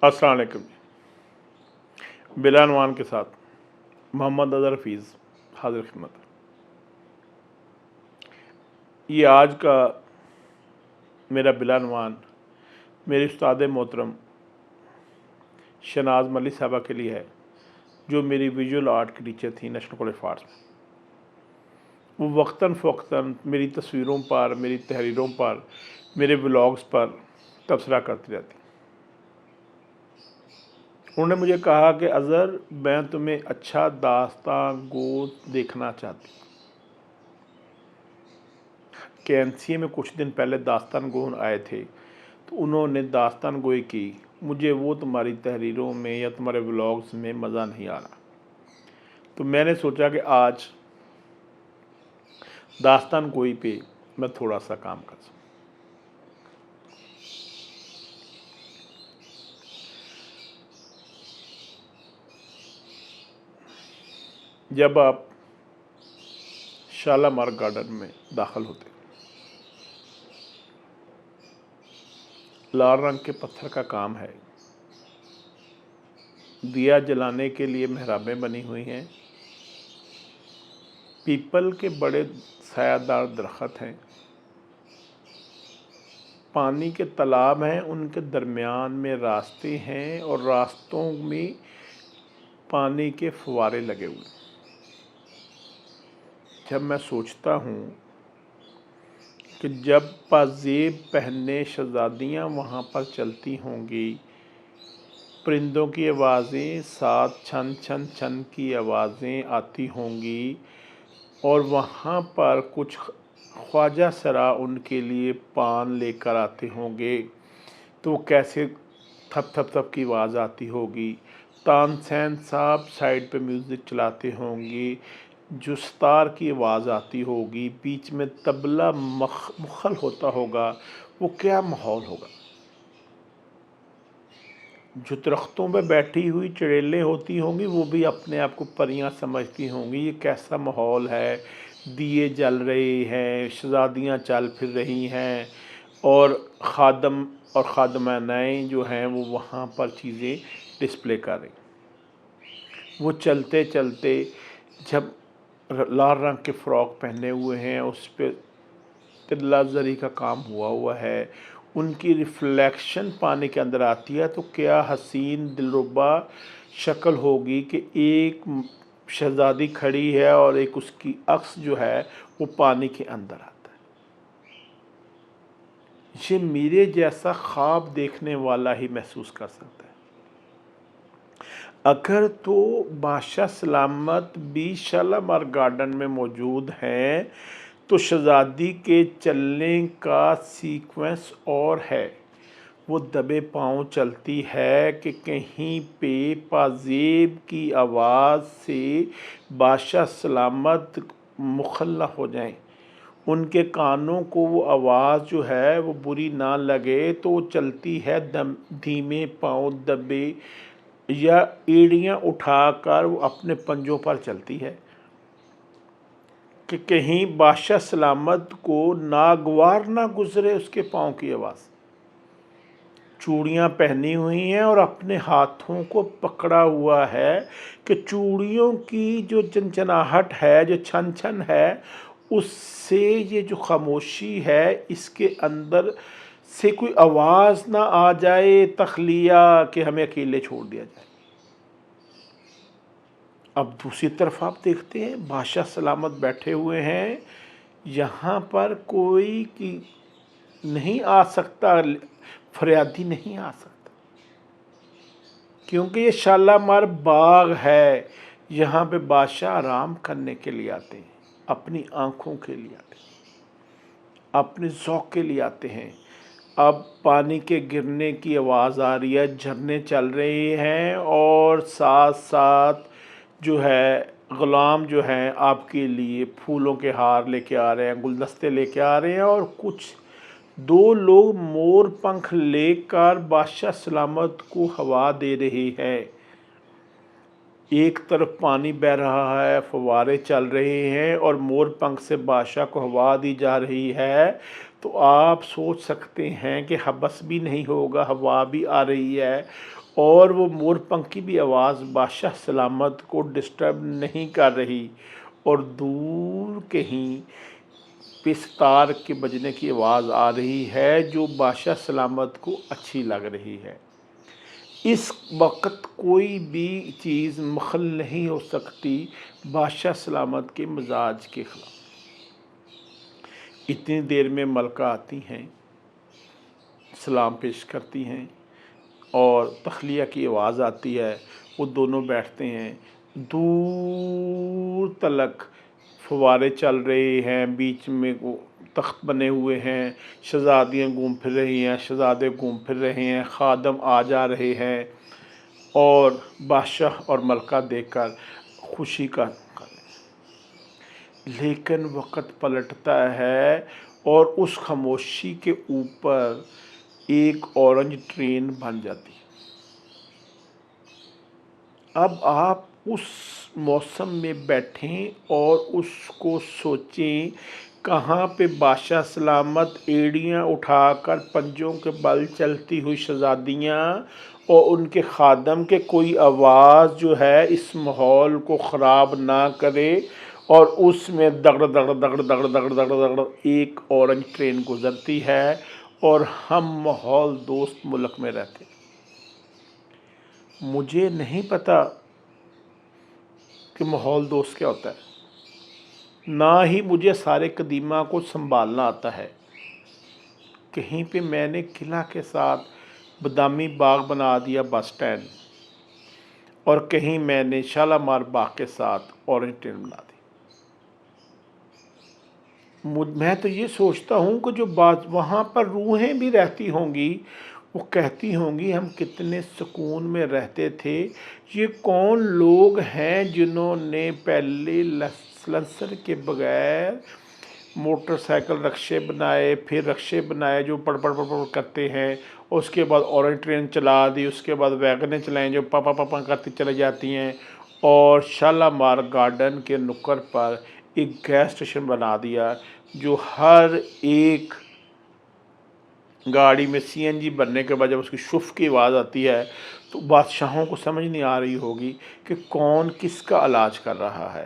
अस्सलाम वालेकुम। बिलाल नवान के साथ मोहम्मद अज़हर हफीज़ हाजिर खिदमत। ये आज का मेरा बिलाल नवान मेरी उस्ताद मोहतरम शहनाज मलिक साहबा के लिए है, जो मेरी विजुअल आर्ट की टीचर थी नेशनल कॉलेज ऑफ आर्ट्स में। वो वक्तन फ़वक्तन मेरी तस्वीरों पर, मेरी तहरीरों पर, मेरे व्लॉग्स पर तबसरा करती रहती। उन्होंने मुझे कहा कि अज़हर, मैं तुम्हें अच्छा दास्तान गो देखना चाहती। KNCA में कुछ दिन पहले दास्तान गो आए थे, तो उन्होंने दास्तान गोई की। मुझे वो तुम्हारी तहरीरों में या तुम्हारे व्लॉग्स में मज़ा नहीं आ रहा, तो मैंने सोचा कि आज दास्तान गोई पे मैं थोड़ा सा काम कर सकूँ। जब आप शालामार गार्डन में दाखिल होते, लाल रंग के पत्थर का काम है। दिया जलाने के लिए मेहराबें बनी हुई हैं। पीपल के बड़े सायादार दरख्त हैं। पानी के तालाब हैं, उनके दरमियान में रास्ते हैं और रास्तों में पानी के फुवारे लगे हुए। जब मैं सोचता हूँ कि जब पाजेब पहने शहजादियाँ वहाँ पर चलती होंगी, परिंदों की आवाज़ें साथ छन छन छन की आवाज़ें आती होंगी, और वहाँ पर कुछ ख्वाजा सरा उनके लिए पान लेकर आते होंगे, तो कैसे थप थप थप की आवाज़ आती होगी। तानसेन साहब साइड पे म्यूज़िक चलाते होंगे, जो सितार की आवाज़ आती होगी, बीच में तबला मुखल होता होगा। वो क्या माहौल होगा। जो दरख्तों पे बैठी हुई चुड़ैलें होती होंगी, वो भी अपने आप को परियां समझती होंगी। ये कैसा माहौल है। दिए जल रहे हैं, शहजादियाँ चल फिर रही हैं, और खादम और खादमानाएँ जो हैं वो वहाँ पर चीज़ें डिस्प्ले कर रही। वो चलते चलते जब लाल रंग के फ़्रॉक पहने हुए हैं, उस पर तिल्ला ज़री का काम हुआ है, उनकी रिफ्लेक्शन पानी के अंदर आती है, तो क्या हसीन दिलरुबा शक्ल होगी कि एक शहज़ादी खड़ी है और एक उसकी अक्स जो है वो पानी के अंदर आता है। ये मेरे जैसा ख्वाब देखने वाला ही महसूस कर सकता है। अगर तो बादशाह सलामत भी शालामार गार्डन में मौजूद हैं, तो शहज़ादी के चलने का सीक्वेंस और है। वो दबे पाँव चलती है कि कहीं पे पाजेब की आवाज़ से बादशाह सलामत मुखल ना हो जाएं, उनके कानों को वो आवाज़ जो है वो बुरी ना लगे, तो वो चलती है धीमे पाँव दबे या एड़ियाँ उठाकर वो अपने पंजों पर चलती है कि कहीं बादशाह सलामत को नागवार ना गुजरे उसके पाँव की आवाज़। चूड़ियाँ पहनी हुई हैं और अपने हाथों को पकड़ा हुआ है कि चूड़ियों की जो चनचनाहट है, जो छन छन है, उससे ये जो खामोशी है, इसके अंदर से कोई आवाज़ ना आ जाए तख्लिया कि हमें अकेले छोड़ दिया जाए। अब दूसरी तरफ आप देखते हैं, बादशाह सलामत बैठे हुए हैं। यहाँ पर कोई की नहीं आ सकता, फरियादी नहीं आ सकता, क्योंकि ये शालामार बाग है। यहाँ पे बादशाह आराम करने के लिए आते हैं, अपनी आँखों के लिए आते हैं, अपने ज़ौक़ के लिए आते हैं। अब पानी के गिरने की आवाज़ आ रही है, झरने चल रहे हैं, और साथ साथ जो है ग़ुलाम जो हैं आपके लिए फूलों के हार लेके आ रहे हैं, गुलदस्ते लेके आ रहे हैं, और कुछ दो लोग मोर पंख लेकर बादशाह सलामत को हवा दे रहे हैं। एक तरफ पानी बह रहा है, फव्वारे चल रहे हैं, और मोर पंख से बादशाह को हवा दी जा रही है। तो आप सोच सकते हैं कि हबस भी नहीं होगा, हवा भी आ रही है, اور وہ مور پنکھ کی بھی آواز بادشاہ سلامت کو ڈسٹرب نہیں کر رہی، اور دور کہیں پہ ستار کے بجنے کی آواز آ رہی ہے جو بادشاہ سلامت کو اچھی لگ رہی ہے۔ اس وقت کوئی بھی چیز مخل نہیں ہو سکتی بادشاہ سلامت کے مزاج کے خلاف۔ اتنی دیر میں ملکہ آتی ہیں، سلام پیش کرتی ہیں، اور تخلیہ کی آواز آتی ہے۔ وہ دونوں بیٹھتے ہیں، دور تلک فوارے چل رہے ہیں، بیچ میں تخت بنے ہوئے ہیں، شہزادیاں گھوم پھر رہی ہیں، شہزادے گھوم پھر رہے ہیں، خادم آ جا رہے ہیں، اور بادشاہ اور ملکہ دیکھ کر خوشی کا لیکن وقت پلٹتا ہے اور اس خاموشی کے اوپر ایک اورنج ٹرین بن جاتی ہے۔ اب آپ اس موسم میں بیٹھیں اور اس کو سوچیں، کہاں پہ بادشاہ سلامت ایڑیاں اٹھا کر پنجوں کے بل چلتی ہوئی شہزادیاں اور ان کے خادم کے کوئی آواز جو ہے اس ماحول کو خراب نہ کرے، اور اس میں دگڑ دگڑ دگڑ دگڑ دگڑ دگڑ دگڑ ایک اورنج ٹرین گزرتی ہے، اور ہم ماحول دوست ملک میں رہتے ہیں۔ مجھے نہیں پتا کہ ماحول دوست کیا ہوتا ہے، نہ ہی مجھے سارے قدیمہ کو سنبھالنا آتا ہے۔ کہیں پہ میں نے قلعہ کے ساتھ بادامی باغ بنا دیا بس سٹینڈ، اور کہیں میں نے شالامار باغ کے ساتھ اورنج ٹرین بنا دی۔ میں تو یہ سوچتا ہوں کہ جو وہاں پر روحیں بھی رہتی ہوں گی، وہ کہتی ہوں گی ہم کتنے سکون میں رہتے تھے۔ یہ کون لوگ ہیں جنہوں نے پہلے سلنسر کے بغیر موٹر سائیکل رکشے بنائے، پھر رکشے بنائے جو پڑ پڑ پڑ پڑ کرتے ہیں، اور اس کے بعد اورنج ٹرین چلا دی، اس کے بعد ویگنیں چلائیں جو پاپا پاپا کرتی چلے جاتی ہیں، اور شالامار گارڈن کے نکڑ پر ایک گیس اسٹیشن بنا دیا جو ہر ایک گاڑی میں سی این جی بننے کے بعد جب اس کی شف کی آواز آتی ہے تو بادشاہوں کو سمجھ نہیں آ رہی ہوگی کہ کون کس کا علاج کر رہا ہے۔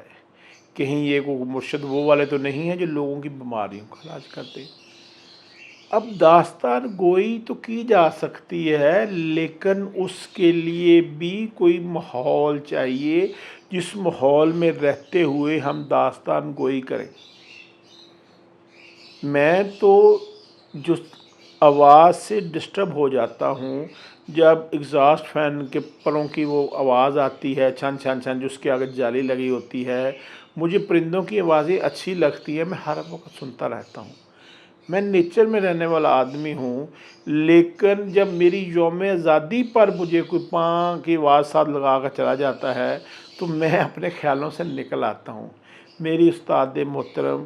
کہیں یہ کوئی مرشد وہ والے تو نہیں ہیں جو لوگوں کی بیماریوں کا علاج کرتے۔ اب داستان گوئی تو کی جا سکتی ہے، لیکن اس کے لیے بھی کوئی ماحول چاہیے جس ماحول میں رہتے ہوئے ہم داستان گوئی کریں۔ میں تو جو آواز سے ڈسٹرب ہو جاتا ہوں جب ایگزاسٹ فین کے پروں کی وہ آواز آتی ہے، چھن چھن چھن، جس کے آگے جالی لگی ہوتی ہے۔ مجھے پرندوں کی آوازیں اچھی لگتی ہے، میں ہر وقت سنتا رہتا ہوں۔ میں نیچر میں رہنے والا آدمی ہوں، لیکن جب میری یوم آزادی پر مجھے کوئی پاں کی آواز ساتھ لگا کر چلا جاتا ہے تو میں اپنے خیالوں سے نکل آتا ہوں۔ میری استاد محترم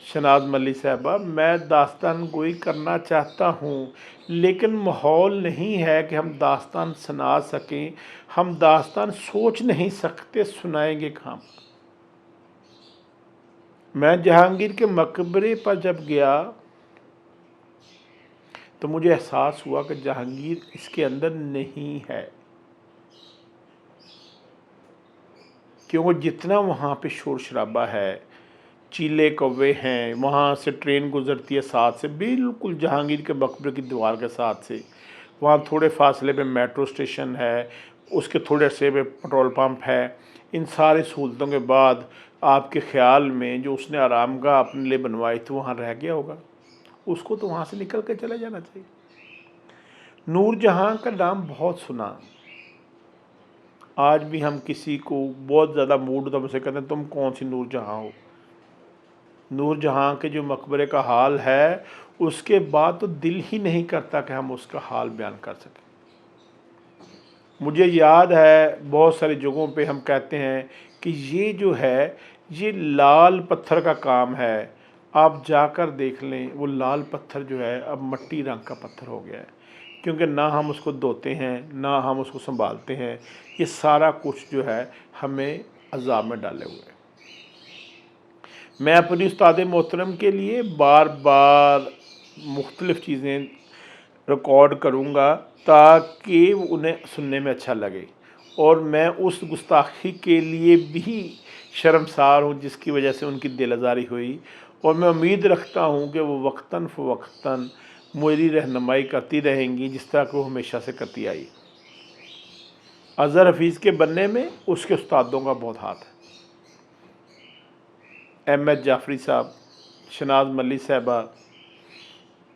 شناز ملی صاحبہ، میں داستان گوئی کرنا چاہتا ہوں، لیکن ماحول نہیں ہے کہ ہم داستان سنا سکیں۔ ہم داستان سوچ نہیں سکتے، سنائیں گے کہاں؟ میں جہانگیر کے مقبرے پر جب گیا تو مجھے احساس ہوا کہ جہانگیر اس کے اندر نہیں ہے، کیونکہ جتنا وہاں پہ شور شرابہ ہے، چیلے کوے ہیں، وہاں سے ٹرین گزرتی ہے ساتھ سے، بالکل جہانگیر کے مقبرے کی دیوار کے ساتھ سے، وہاں تھوڑے فاصلے پہ میٹرو اسٹیشن ہے، اس کے تھوڑے عرصے پہ پٹرول پمپ ہے۔ ان ساری سہولتوں کے بعد آپ کے خیال میں جو اس نے آرام گاہ اپنے لیے بنوائی تھی وہاں رہ گیا ہوگا؟ اس کو تو وہاں سے نکل کے چلے جانا چاہیے۔ نور جہاں کا نام بہت سنا، آج بھی ہم کسی کو بہت زیادہ موڈ ہوتا ہے اسے کہتے ہیں تم کون سی نور جہاں ہو۔ نور جہاں کے جو مقبرے کا حال ہے، اس کے بعد تو دل ہی نہیں کرتا کہ ہم اس کا حال بیان کر سکیں۔ مجھے یاد ہے بہت ساری جگہوں پہ ہم کہتے ہیں کہ یہ جو ہے یہ لال پتھر کا کام ہے، آپ جا کر دیکھ لیں وہ لال پتھر جو ہے اب مٹی رنگ کا پتھر ہو گیا ہے، کیونکہ نہ ہم اس کو دھوتے ہیں نہ ہم اس کو سنبھالتے ہیں۔ یہ سارا کچھ جو ہے ہمیں عذاب میں ڈالے ہوئے ہے۔ میں اپنی استاد محترم کے لیے بار بار مختلف چیزیں ریکارڈ کروں گا ताकि उन्हें सुनने में अच्छा लगे, और मैं उस गुस्ताखी के लिए भी शर्मसार हूँ जिसकी वजह से उनकी दिल आज़ारी हुई, और मैं उम्मीद रखता हूँ कि वो वक्तन फ़वक्तन मेरी रहनुमाई करती रहेंगी जिस तरह कि वो हमेशा से करती आई। अज़हर हफीज़ के बनने में उसके उस्तादों का बहुत हाथ है। अहमद जाफरी साहब, शनाज मल्ली साहबा,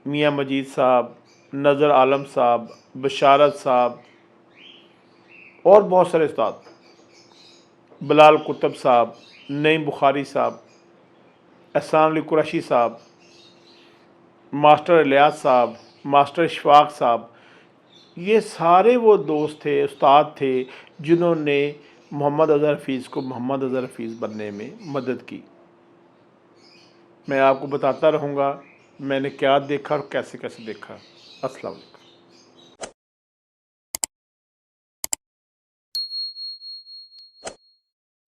मियाँ मजीद साहब, नज़र आलम साहब, बशारत साहब और बहुत सारे उस्ताद, बिलाल कुतुब साहब, नईम बुखारी साहब, एहसान अली कुरैशी साहब, मास्टर इलियास साहब, मास्टर इशफाक साहब, ये सारे वो दोस्त थे, उस्ताद थे जिन्होंने मोहम्मद अज़हर हफीज़ को मोहम्मद अज़हर हफीज़ बनने में मदद की। मैं आपको बताता रहूँगा मैंने क्या देखा और कैसे कैसे देखा। अस्सलाम वालेकुम।